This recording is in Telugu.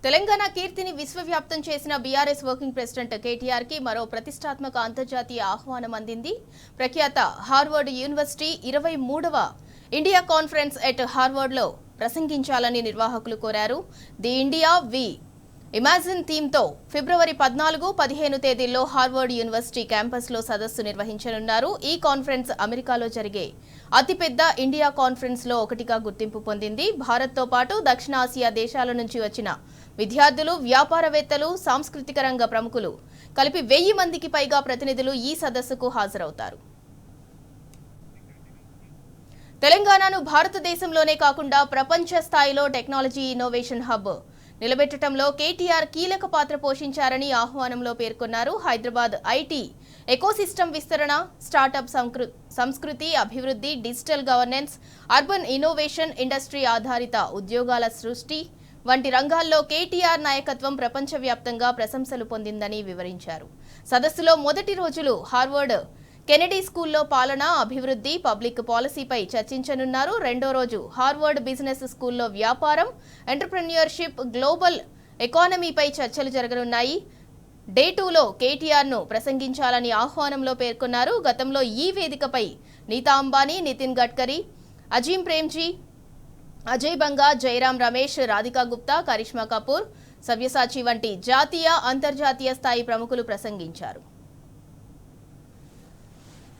తెలంగాణ కీర్తిని విశ్వవ్యాప్తం చేసిన బీఆర్ఎస్ వర్కింగ్ ప్రెసిడెంట్ కేటీఆర్ కి మరో ప్రతిష్టాత్మక అంతర్జాతీయ ఆహ్వానం అందింది. ప్రఖ్యాత హార్వర్డ్ యూనివర్సిటీ 23వ ఇండియా కాన్ఫరెన్స్ ఎట్ హార్వర్డ్ లో ప్రసంగించాలని నిర్వాహకులు కోరారు. ది ఇండియా వి ఇమాజిన్ థీమ్తో ఫిబ్రవరి 14-15 తేదీల్లో హార్వర్డ్ యూనివర్సిటీ క్యాంపస్లో సదస్సు నిర్వహించనున్నారు. ఈ కాన్ఫరెన్స్ అమెరికాలో జరిగే అతిపెద్ద ఇండియా కాన్ఫరెన్స్లో ఒకటిగా గుర్తింపు పొందింది. భారత్తో పాటు దక్షిణాసియా దేశాల నుంచి వచ్చిన విద్యార్థులు, వ్యాపారవేత్తలు, సాంస్కృతిక రంగ ప్రముఖులు కలిపి 1000 మందికి పైగా ప్రతినిధులు ఈ సదస్సుకు హాజరవుతారు. తెలంగాణను భారతదేశంలోనే కాకుండా ప్రపంచ స్థాయిలో టెక్నాలజీ ఇన్నోవేషన్ హబ్ నిలబెట్టడంలో కేటీఆర్ కీలక పాత్ర పోషించారని ఆహ్వానంలో పేర్కొన్నారు. హైదరాబాద్ ఐటీ ఎకోసిస్టమ్ విస్తరణ, స్టార్టప్ సంస్కృతి అభివృద్ధి, digital governance, urban innovation, industry ఆధారిత ఉద్యోగాల సృష్టి వంటి రంగాల్లో కేటీఆర్ నాయకత్వం ప్రపంచవ్యాప్తంగా ప్రశంసలు పొందిందని వివరించారు. సదస్సులో మొదటి రోజులు హార్వర్డ్ కెనడీ స్కూల్లో పాలన, అభివృద్ధి, పబ్లిక్ పాలసీపై చర్చించనున్నారు. రెండో రోజు హార్వర్డ్ బిజినెస్ స్కూల్లో వ్యాపారం, ఎంటర్‌ప్రెన్యూర్‌షిప్, గ్లోబల్ ఎకానమీపై చర్చలు జరగనున్నాయి. డే 2లో కేటీఆర్ను ప్రసంగించాలని ఆహ్వానంలో పేర్కొన్నారు. గతంలో ఈ వేదికపై నీతా అంబానీ, నితిన్ గడ్కరీ, అజీం ప్రేమ్జీ, అజయ్ బంగా, జయరాం రమేష్, రాధికా గుప్తా, కరిష్మా కపూర్, సవ్యసాచి వంటి జాతీయ, అంతర్జాతీయ స్థాయి ప్రముఖులు ప్రసంగించారు.